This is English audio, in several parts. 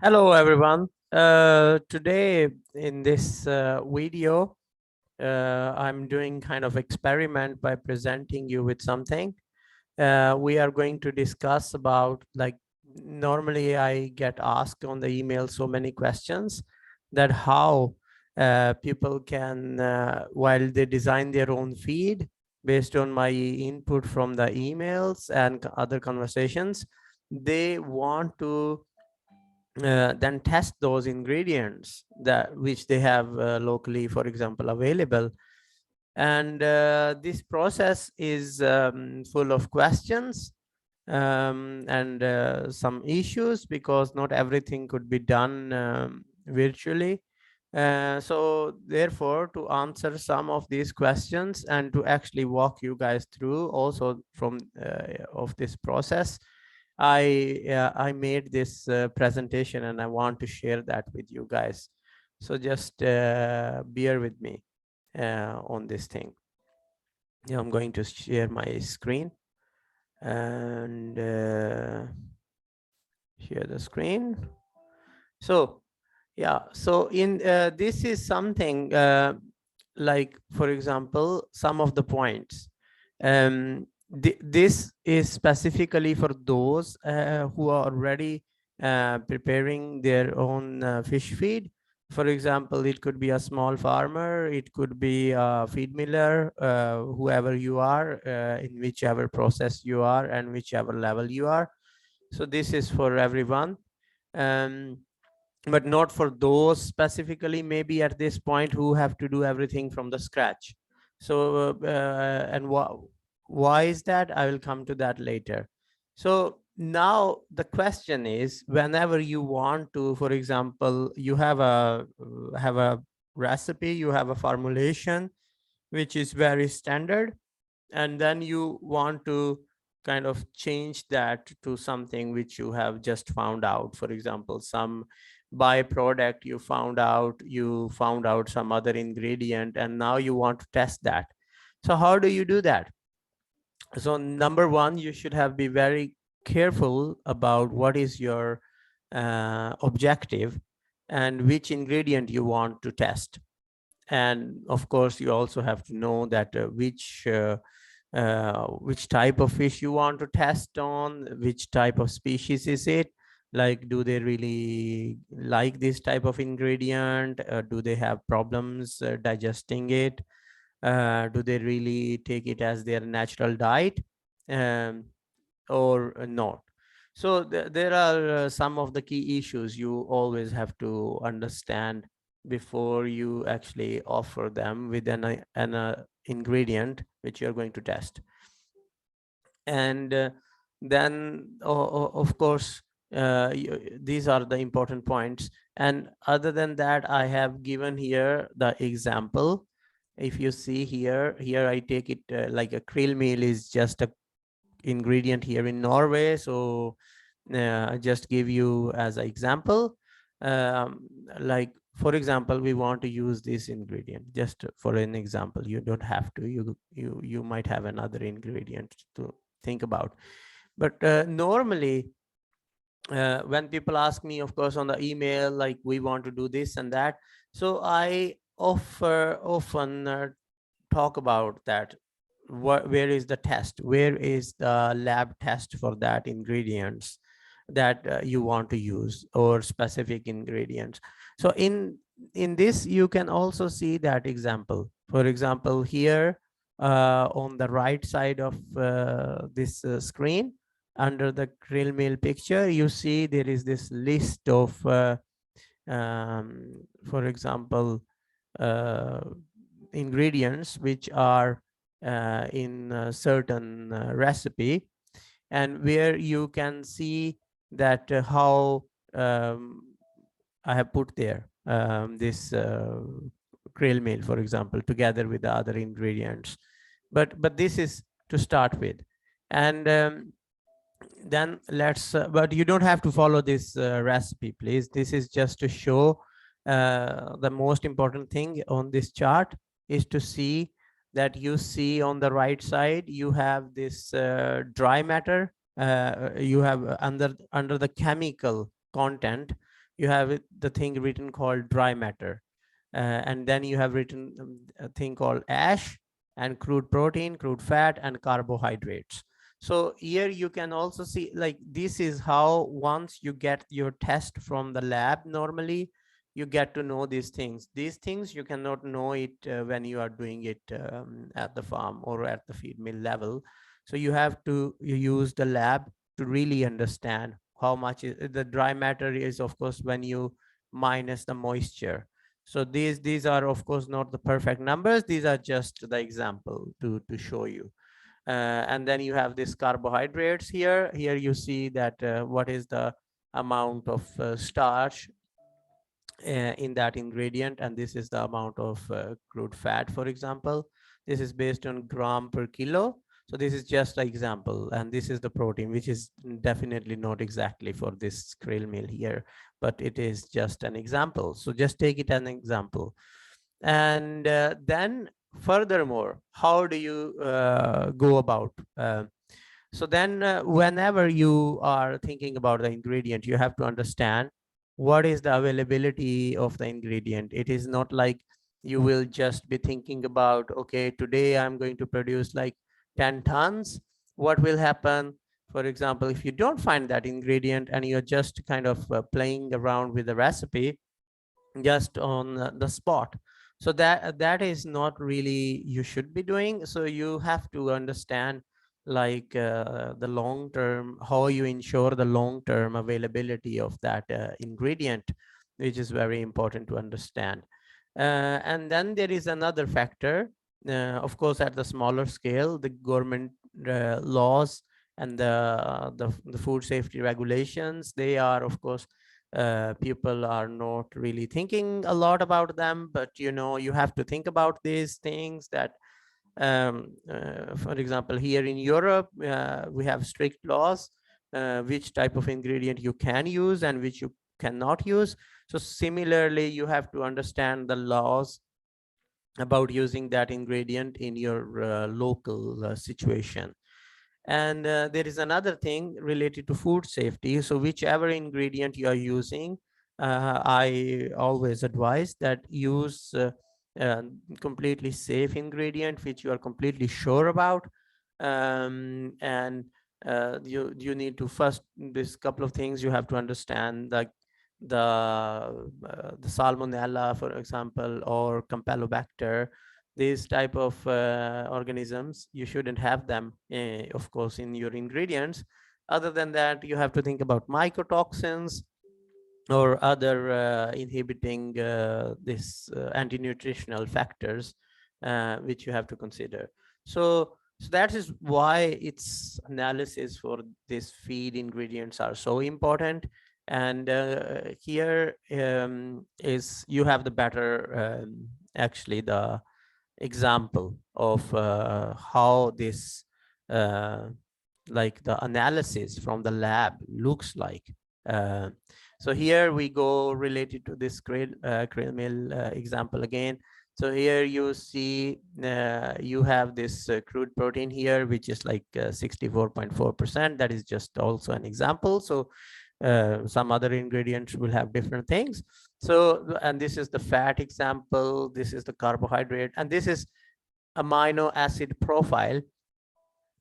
Hello, everyone. Today in this video, I'm doing kind of experiment by presenting you with something. We are going to discuss about, like, normally I get asked on the email so many questions that how people can, while they design their own feed based on my input from the emails and other conversations, they want to then test those ingredients that which they have locally, for example, available. And this process is full of questions and some issues, because not everything could be done virtually. So therefore, to answer some of these questions and to actually walk you guys through also from of this process, I made this presentation and I want to share that with you guys. So just bear with me on this thing. Yeah, I'm going to share my screen and share the screen. So yeah, so in this is something like, for example, some of the points. This is specifically for those who are already preparing their own fish feed. For example, it could be a small farmer, it could be a feed miller, whoever you are, in whichever process you are and whichever level you are. So this is for everyone. Um, but not for those specifically maybe at this point who have to do everything from the scratch. So and why is that? I will come to that later. So now the question is, whenever you want to, for example, you have a recipe, you have a formulation which is very standard, and then you want to kind of change that to something which you have just found out. For example, some byproduct you found out some other ingredient, and now you want to test that. So how do you do that? So number one, you should have be very careful about what is your objective and which ingredient you want to test. And of course, you also have to know that which type of fish you want to test on, which type of species is it, like do they really like this type of ingredient, do they have problems digesting it, do they really take it as their natural diet, um, or not. So there are some of the key issues you always have to understand before you actually offer them with an ingredient which you're going to test. And then of course, these are the important points. And other than that, I have given here the example. If you see here I take it like a krill meal is just a ingredient here in Norway. So I just give you as an example. Um, like, for example, we want to use this ingredient just for an example. You don't have to. You might have another ingredient to think about. But normally, when people ask me, of course, on the email, like we want to do this and that, so I often talk about that. Where is the test, where is the lab test for that ingredients that you want to use, or specific ingredients. So in this you can also see that example. For example, here on the right side of this screen, under the krill meal picture, you see there is this list of for example, uh, ingredients which are in a certain recipe, and where you can see that how I have put there this krill meal, for example, together with the other ingredients. But this is to start with. And then let's but you don't have to follow this recipe, please. This is just to show the most important thing on this chart is to see that you see on the right side you have this dry matter. You have under the chemical content, you have the thing written called dry matter, and then you have written a thing called ash, and crude protein, crude fat, and carbohydrates. So here you can also see, like, this is how once you get your test from the lab, normally you get to know these things. These things you cannot know it when you are doing it at the farm or at the feed mill level. So you have to use the lab to really understand how much the dry matter is, of course, when you minus the moisture. So these are of course not the perfect numbers. These are just the example to show you. And then you have this carbohydrates here. Here you see that what is the amount of starch in that ingredient, and this is the amount of crude fat, for example. This is based on gram per kilo. So this is just an example, and this is the protein, which is definitely not exactly for this krill meal here, but it is just an example. So just take it as an example. And then furthermore, how do you go about so then whenever you are thinking about the ingredient, you have to understand what is the availability of the ingredient. It is not like you will just be thinking about, okay, today I'm going to produce like 10 tons. What will happen, for example, if you don't find that ingredient and you're just kind of playing around with the recipe just on the spot? So that is not really you should be doing. So you have to understand, like, the long term, how you ensure the long term availability of that ingredient, which is very important to understand. And then there is another factor, of course, at the smaller scale, the government laws and the food safety regulations, they are, of course, people are not really thinking a lot about them, but you have to think about these things. That for example, here in Europe, we have strict laws which type of ingredient you can use and which you cannot use. So similarly, you have to understand the laws about using that ingredient in your local situation. And there is another thing related to food safety. So whichever ingredient you are using, I always advise that use uh, completely safe ingredient which you are completely sure about. And you need to first, this couple of things you have to understand, like the salmonella, for example, or campylobacter. These type of organisms, you shouldn't have them, of course, in your ingredients. Other than that, you have to think about mycotoxins or other inhibiting this anti-nutritional factors, which you have to consider. So that is why its analysis for this feed ingredients are so important. And here is you have the better actually the example of how this uh, like the analysis from the lab looks like. Uh, so here we go related to this krill meal example again. So here you see you have this crude protein here, which is like 64.4%. That is just also an example. So some other ingredients will have different things. So, and this is the fat example, this is the carbohydrate, and this is amino acid profile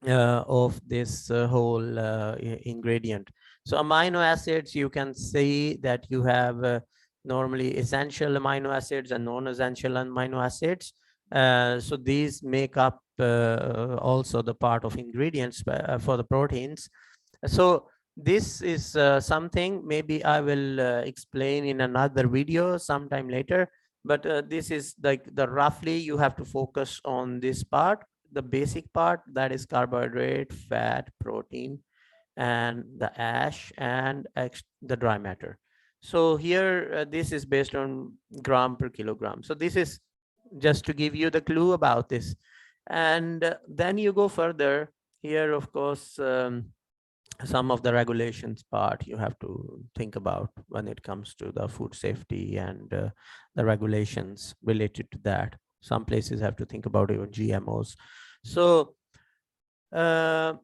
of this whole ingredient. So amino acids, you can see that you have normally essential amino acids and non-essential amino acids. So these make up also the part of ingredients for the proteins. So this is something maybe I will explain in another video sometime later. But this is like the roughly you have to focus on this part, the basic part, that is carbohydrate, fat, protein, and the ash and the dry matter. So here this is based on gram per kilogram. So this is just to give you the clue about this. And then you go further here, of course. Some of the regulations part you have to think about when it comes to the food safety and the regulations related to that. Some places have to think about even GMOs. So uh,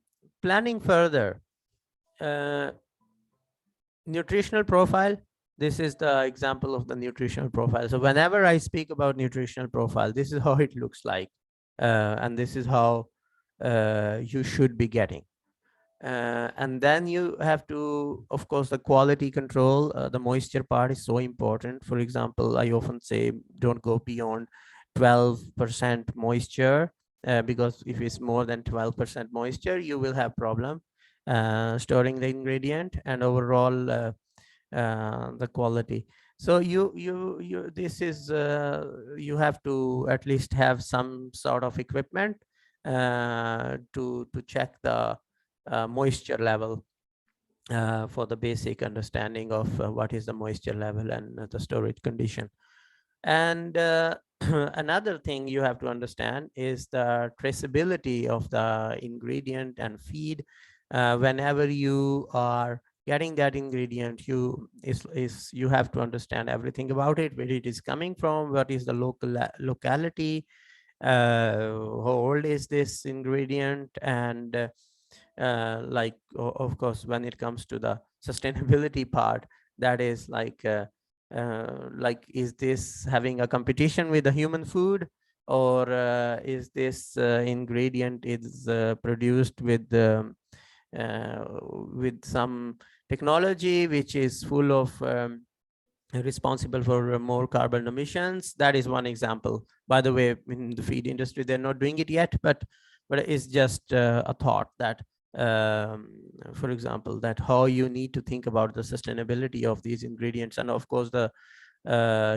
planning further, uh, nutritional profile. This is the example of the nutritional profile. So whenever I speak about nutritional profile, this is how it looks like, and this is how you should be getting. And then you have to, of course, the quality control. The moisture part is so important. For example, I often say don't go beyond 12% moisture, because if it's more than 12% moisture, you will have problem storing the ingredient and overall the quality. So you this is you have to at least have some sort of equipment to check the moisture level, for the basic understanding of what is the moisture level and the storage condition. And another thing you have to understand is the traceability of the ingredient and feed. Whenever you are getting that ingredient, you have to understand everything about it, where it is coming from, what is the locality, how old is this ingredient, and of course, when it comes to the sustainability part, that is like, is this having a competition with the human food, or is this ingredient is produced with some technology which is full of responsible for more carbon emissions. That is one example. By the way, in the feed industry, they're not doing it yet, but it's just a thought that, um, for example, that how you need to think about the sustainability of these ingredients. And of course, the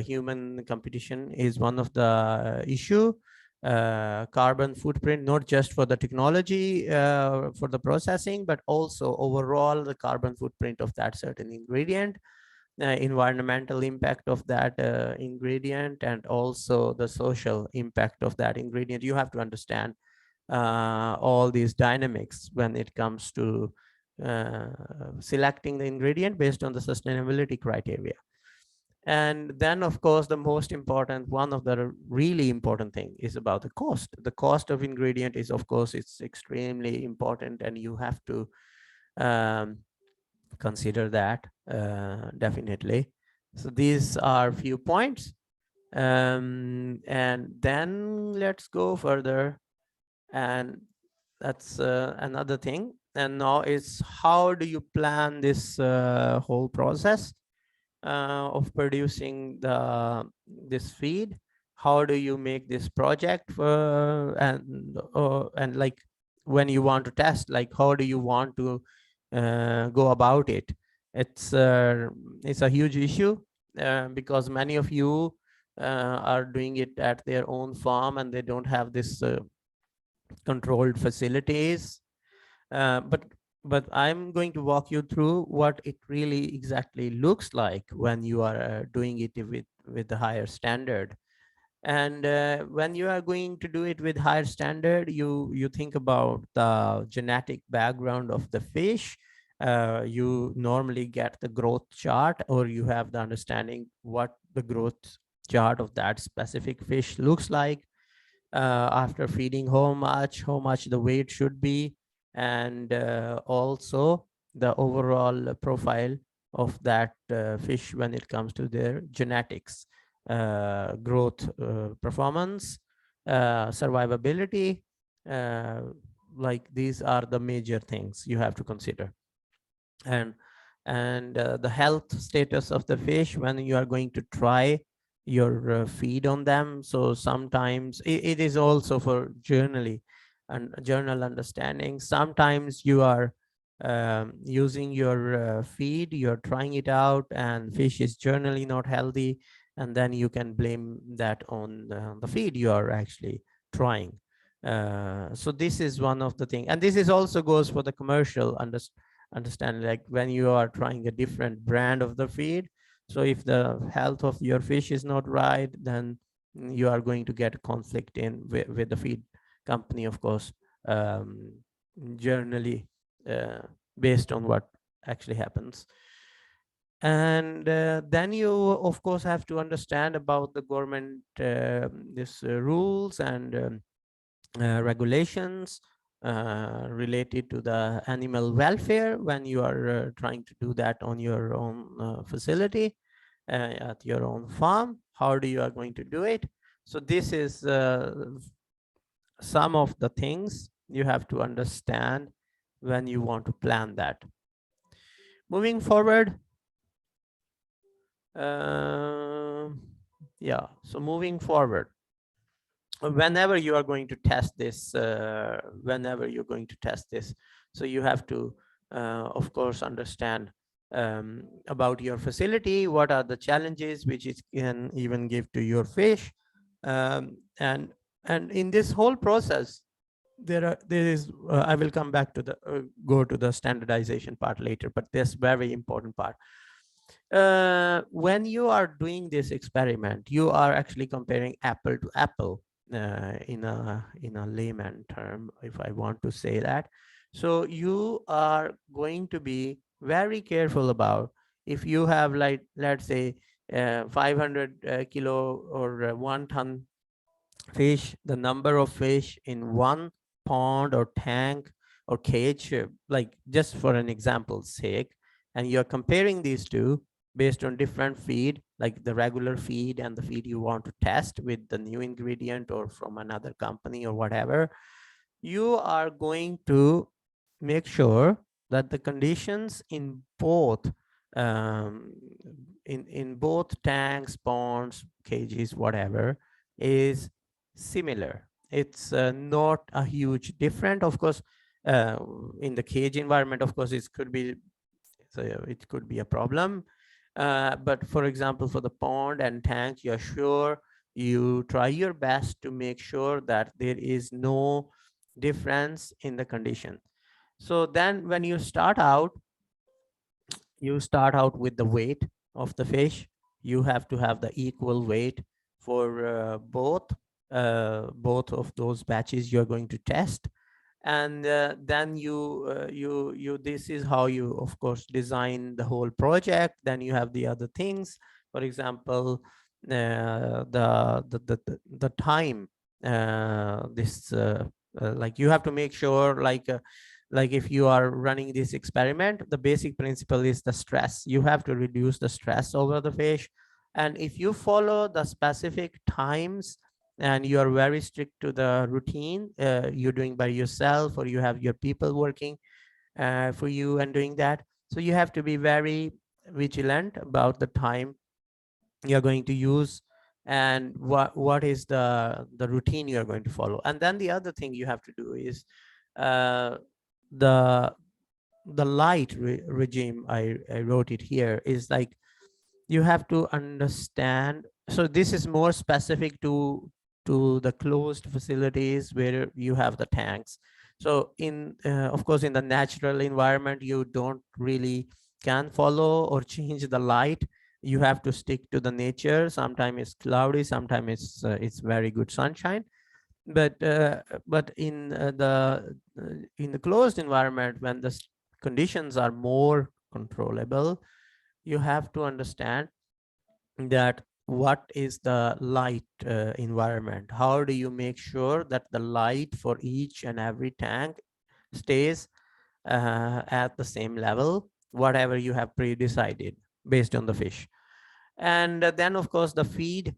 human competition is one of the issue. Carbon footprint, not just for the technology, for the processing, but also overall the carbon footprint of that certain ingredient, environmental impact of that ingredient, and also the social impact of that ingredient. You have to understand all these dynamics when it comes to uh, selecting the ingredient based on the sustainability criteria. And then, of course, the most important, one of the really important thing is about the cost. The cost of ingredient is, of course, it's extremely important, and you have to um, consider that definitely. So these are few points, and then let's go further, and that's another thing. And now is, how do you plan this whole process of producing this feed? How do you make this project for, and like, when you want to test, like, how do you want to go about it? it's uh, it's a huge issue, because many of you are doing it at their own farm, and they don't have this controlled facilities. But I'm going to walk you through what it really exactly looks like when you are doing it with the higher standard. And when you are going to do it with higher standard, you think about the genetic background of the fish. You normally get the growth chart, or you have the understanding what the growth chart of that specific fish looks like after feeding, how much the weight should be, and also the overall profile of that fish when it comes to their genetics, growth, performance, survivability. uh, like, these are the major things you have to consider. And and the health status of the fish when you are going to try your feed on them. So sometimes it is also for journally and journal understanding. Sometimes you are using your feed, you're trying it out, and fish is generally not healthy, and then you can blame that on the feed you are actually trying. So this is one of the things, and this is also goes for the commercial understand, like when you are trying a different brand of the feed. So if the health of your fish is not right, then you are going to get conflict with the feed company, of course, um, generally, uh, based on what actually happens. And then you, of course, have to understand about the government, this rules and regulations related to the animal welfare when you are trying to do that on your own facility. at your own farm. How do you are going to do it? So this is some of the things you have to understand when you want to plan that. Moving forward, uh, yeah, so moving forward, whenever you are going to test this, so you have to, of course, understand about your facility, what are the challenges which it can even give to your fish, um, and and in this whole process, there is I will come back to the go to the standardization part later, but this very important part. When you are doing this experiment, you are actually comparing apple to apple, in a layman term, if I want to say that. So you are going to be very careful about, if you have, like, let's say 500 kilo or 1 ton fish, the number of fish in one pond or tank or cage, like just for an example's sake, and you're comparing these two based on different feed, like the regular feed and the feed you want to test with the new ingredient or from another company or whatever, you are going to make sure that the conditions in both, um, in both tanks, ponds, cages, whatever, is similar. It's not a huge different. Of course, uh, in the cage environment, of course, it could be, so it could be a problem. But for example, for the pond and tank, you're sure, you try your best to make sure that there is no difference in the condition. So then when you start out, with the weight of the fish. You have to have the equal weight for both of those batches you're going to test. And then you this is how you, of course, design the whole project. Then you have the other things, for example, the time, this like you have to make sure, like if you are running this experiment, the basic principle is the stress. You have to reduce the stress over the fish. And if you follow the specific times and you are very strict to the routine you're doing by yourself, or you have your people working for you and doing that, so you have to be very vigilant about the time you're going to use, and what is the routine you are going to follow. And then the other thing you have to do is uh, the the light regime. I wrote it here, is like you have to understand. So this is more specific to the closed facilities where you have the tanks. So in of course, in the natural environment, you don't really can follow or change the light. You have to stick to the nature. Sometimes it's cloudy, sometimes it's very good sunshine. But in the closed environment, when the conditions are more controllable, you have to understand that what is the light environment. How do you make sure that the light for each and every tank stays at the same level, whatever you have pre-decided based on the fish. And then of course the feeding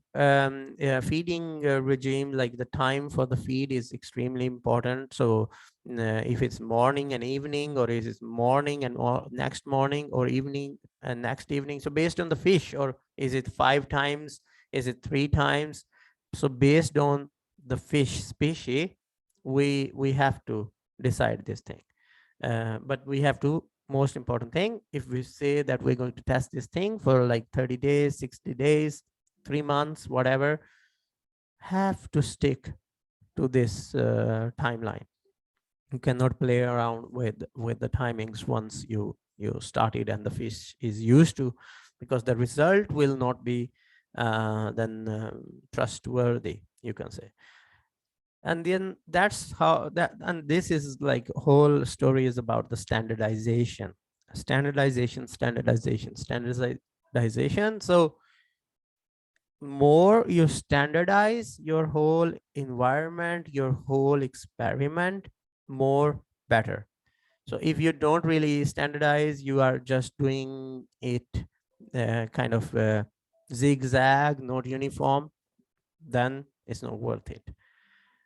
regime, like the time for the feed is extremely important. So if it's morning and evening, or is it morning and next morning, or evening and next evening, so based on the fish, or is it 5 times, is it 3 times? So based on the fish species, we have to decide this thing. But we have to, most important thing, if we say that we're going to test this thing for like 30 days, 60 days, 3 months, whatever, have to stick to this timeline. You cannot play around with the timings once you started and the fish is used to, because the result will not be then trustworthy, you can say. And then that's how that, and this is like whole story is about the standardization. So more you standardize your whole environment, your whole experiment, more better. So if you don't really standardize, you are just doing it kind of zigzag, not uniform, then it's not worth it.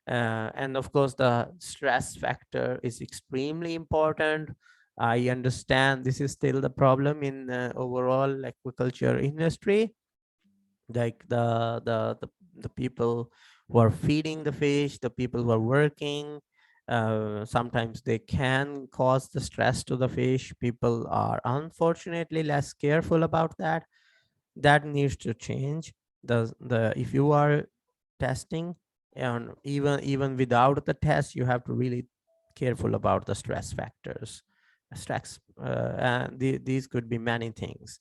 And of course, the stress factor is extremely important. I understand this is still the problem in overall aquaculture industry, like the people who are feeding the fish, the people who are working, sometimes they can cause the stress to the fish. People are unfortunately less careful about that. That needs to change. The If you are testing, and even without the test, you have to really careful about the stress factors. Stress, and these could be many things.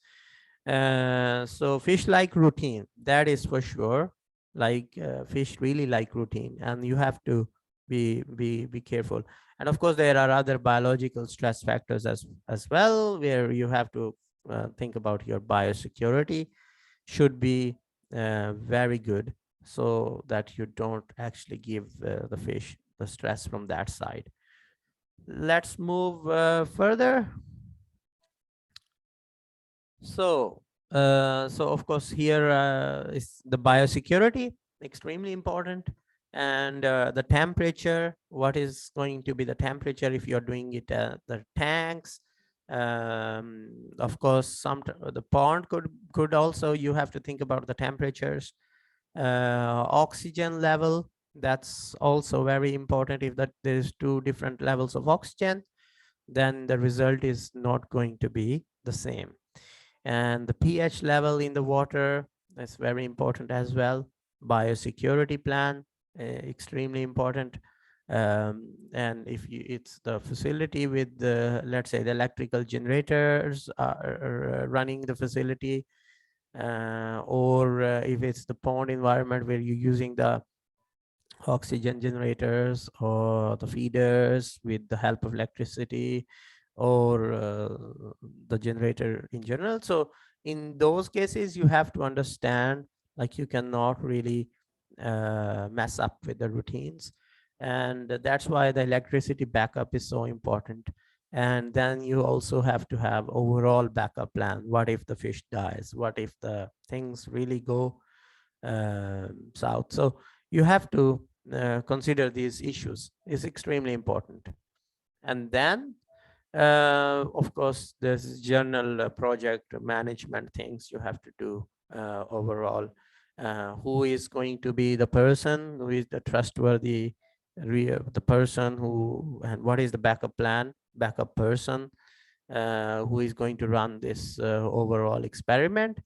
So fish like routine, that is for sure. Like fish really like routine, and you have to be careful. And of course, there are other biological stress factors as well, where you have to think about your biosecurity should be very good, so that you don't actually give the fish the stress from that side. Let's move further. So of course here is the biosecurity extremely important, and the temperature. What is going to be the temperature if you're doing it at the tanks? Of course, the pond could also, you have to think about the temperatures, oxygen level. That's also very important. If that there's two different levels of oxygen, then the result is not going to be the same. And the pH level in the water is very important as well. Biosecurity plan, extremely important. And if it's the facility with the, let's say, the electrical generators are running the facility, or if it's the pond environment where you're using the oxygen generators or the feeders with the help of electricity, or the generator in general. So in those cases, you have to understand, like, you cannot really mess up with the routines. And that's why the electricity backup is so important. And then you also have to have overall backup plan. What if the fish dies? What if the things really go south? So you have to consider these issues. Is extremely important. And then of course, there's journal project management things you have to do overall. Who is going to be the person who is the trustworthy, the person who, and what is the backup plan, backup person who is going to run this overall experiment.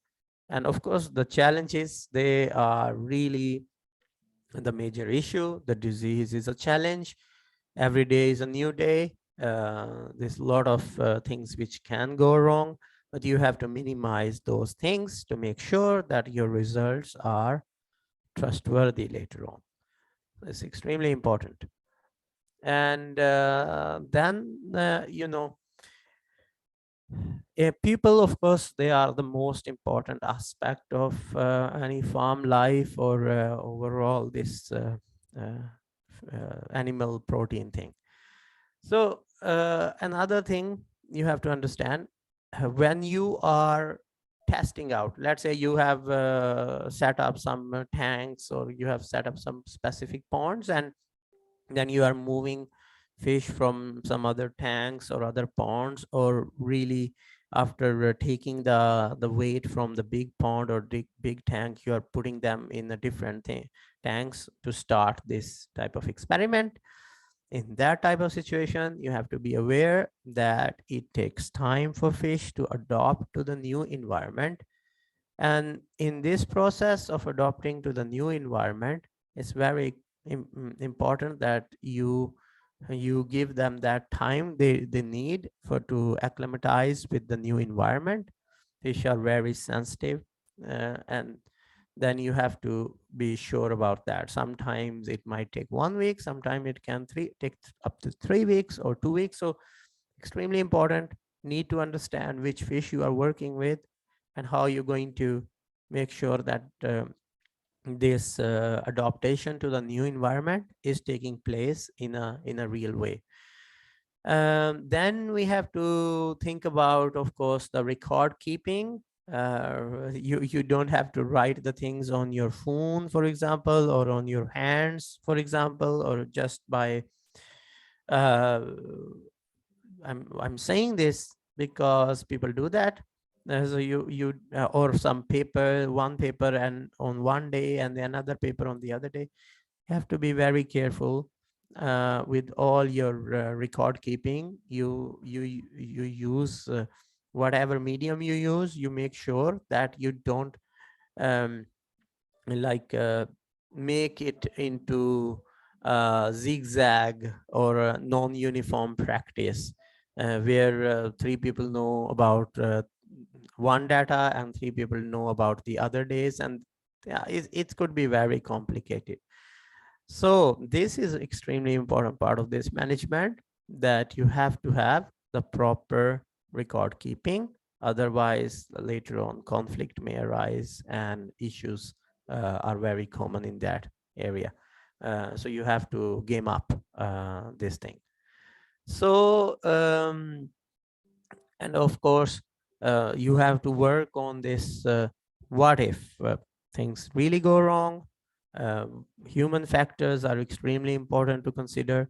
And of course, the challenges, they are really the major issue. The disease is a challenge. Every day is a new day. There's a lot of things which can go wrong, but you have to minimize those things to make sure that your results are trustworthy later on. It's extremely important. And then people, of course, they are the most important aspect of any farm life, or overall this animal protein thing. So another thing you have to understand, when you are testing out, let's say you have set up some tanks, or you have set up some specific ponds, and then you are moving fish from some other tanks or other ponds, or really after taking the weight from the big pond or big tank, you are putting them in a different tanks to start this type of experiment. In that type of situation, you have to be aware that it takes time for fish to adopt to the new environment. And in this process of adopting to the new environment, it's very important that you give them that time they need for to acclimatize with the new environment. Fish are very sensitive, and then you have to be sure about that. Sometimes it might take 1 week, sometimes it can take up to 3 weeks or 2 weeks. So extremely important, need to understand which fish you are working with, and how you're going to make sure that this adaptation to the new environment is taking place in a real way. Then we have to think about, of course, the record keeping. You don't have to write the things on your phone, for example, or on your hands, for example, or just by uh, I'm saying this because people do that. So you or some paper, one paper and on one day and the another paper on the other day. You have to be very careful with all your record keeping. You use whatever medium you use. You make sure that you don't um, like make it into zigzag or a non-uniform practice where three people know about one data and three people know about the other days, and yeah, it could be very complicated. So this is extremely important part of this management, that you have to have the proper record keeping. Otherwise, later on, conflict may arise and issues are very common in that area. So you have to game up this thing. So, and of course, you have to work on this what if things really go wrong. Human factors are extremely important to consider.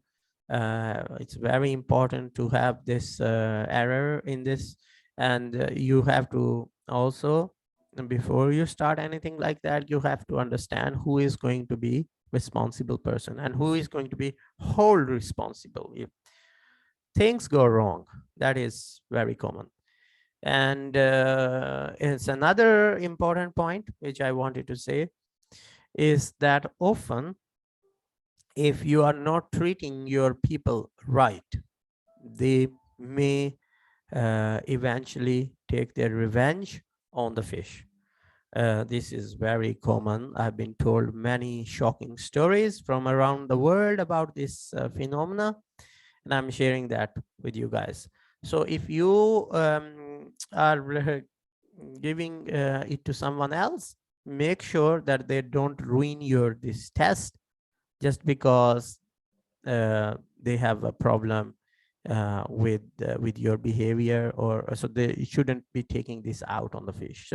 It's very important to have this error in this, and you have to also, before you start anything like that, you have to understand who is going to be responsible person and who is going to be whole responsible if things go wrong. That is very common. And it's another important point which I wanted to say is that often, if you are not treating your people right, they may eventually take their revenge on the fish. This is very common. I've been told many shocking stories from around the world about this phenomena, and I'm sharing that with you guys. So if you are giving it to someone else, make sure that they don't ruin your this test just because they have a problem with your behavior, or so they shouldn't be taking this out on the fish.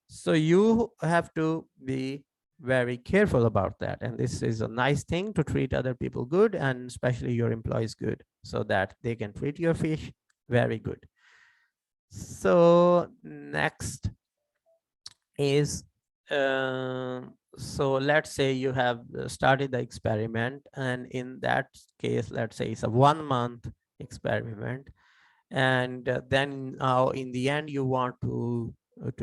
So you have to be very careful about that, and this is a nice thing to treat other people good, and especially your employees good, so that they can treat your fish very good. So next is so let's say you have started the experiment, and in that case, let's say it's a 1 month experiment, and then in the end you want to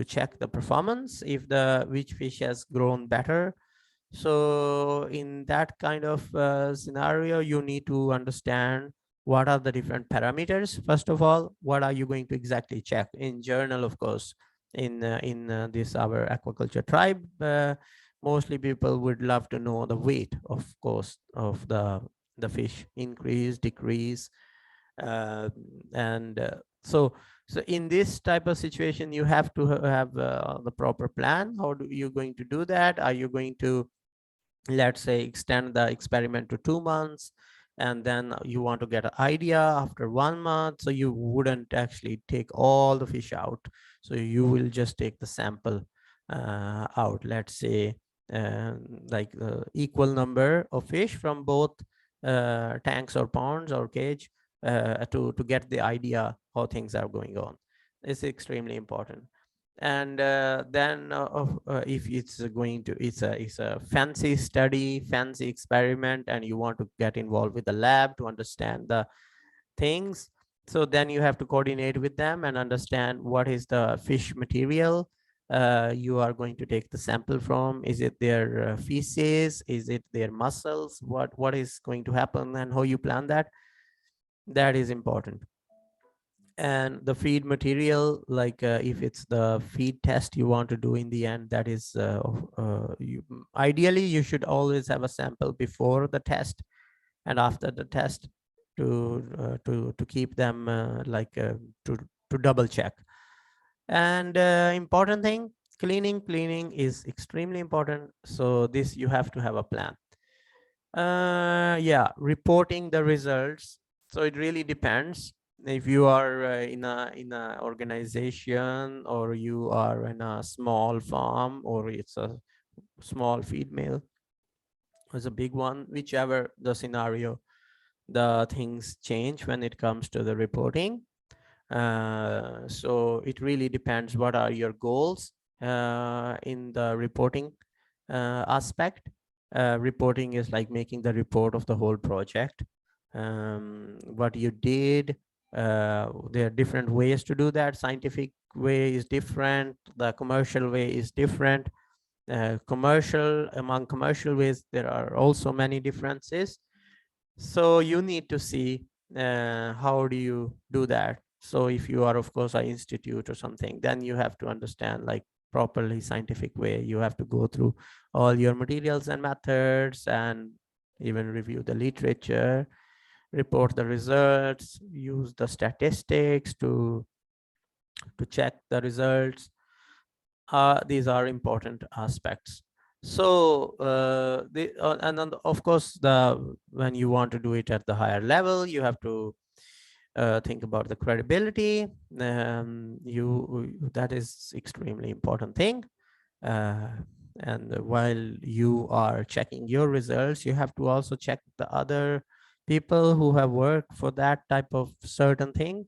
check the performance if the which fish has grown better. So in that kind of scenario, you need to understand what are the different parameters. First of all, what are you going to exactly check in journal? Of course, in this our aquaculture tribe, mostly people would love to know the weight, of course, of the fish, increase, decrease, uh, and so in this type of situation, you have to have the proper plan. How do you going to do that? Are you going to, let's say, extend the experiment to 2 months, and then you want to get an idea after 1 month, so you wouldn't actually take all the fish out, so you will just take the sample out, let's say, like equal number of fish from both tanks or ponds or cage, to get the idea how things are going on. It's extremely important. And then if it's going to, it's a fancy study, fancy experiment, and you want to get involved with the lab to understand the things, so then you have to coordinate with them and understand what is the fish material you are going to take the sample from. Is it their feces? Is it their muscles? What is going to happen, and how you plan that? That is important. And the feed material, like if it's the feed test you want to do in the end, that is ideally you should always have a sample before the test and after the test to keep them to double check. And important thing, cleaning is extremely important, so this you have to have a plan. Yeah, reporting the results, so it really depends. if you are in a organization, or you are in a small farm, or it's a small feed mill, it's a big one, whichever the scenario, the things change when it comes to the reporting. So it really depends what are your goals in the reporting aspect. Reporting is like making the report of the whole project, what you did. There are different ways to do that. Scientific way is different, the commercial way is different. Among commercial ways, there are also many differences. So you need to see how do you do that. So if you are, of course, an institute or something, then you have to understand like properly scientific way. You have to go through all your materials and methods, and even review the literature, report the results, use the statistics to check the results. These are important aspects. So of course, when you want to do it at the higher level, you have to think about the credibility. That is extremely important thing. uh, and while you are checking your results, you have to also check the other people who have worked for that type of certain thing,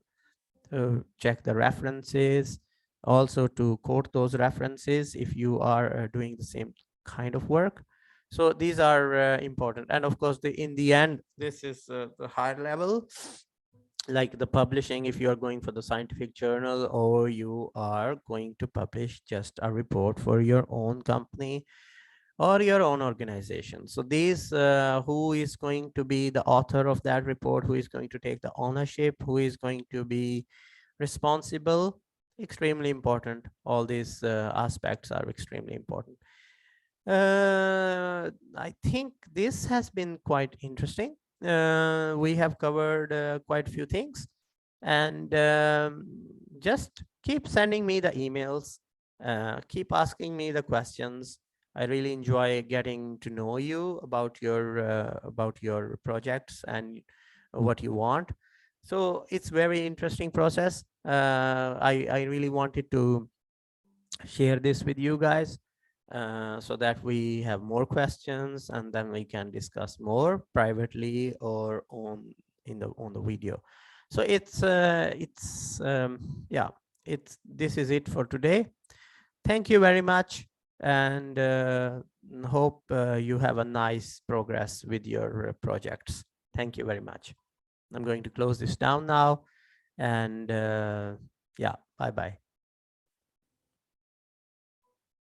check the references, also to quote those references if you are doing the same kind of work. So these are important. And of course, in the end, this is the higher level, like the publishing. If you are going for the scientific journal, or you are going to publish just a report for your own company or your own organization. So these, who is going to be the author of that report, who is going to take the ownership, who is going to be responsible, extremely important. All these aspects are extremely important. I think this has been quite interesting. We have covered quite a few things, and just keep sending me the emails, keep asking me the questions. I really enjoy getting to know you about your projects and what you want. So it's very interesting process. I really wanted to share this with you guys, so that we have more questions, and then we can discuss more privately or on the video. So yeah, this is it for today. Thank you very much, and hope you have a nice progress with your projects. Thank you very much. I'm going to close this down now, and yeah, bye bye.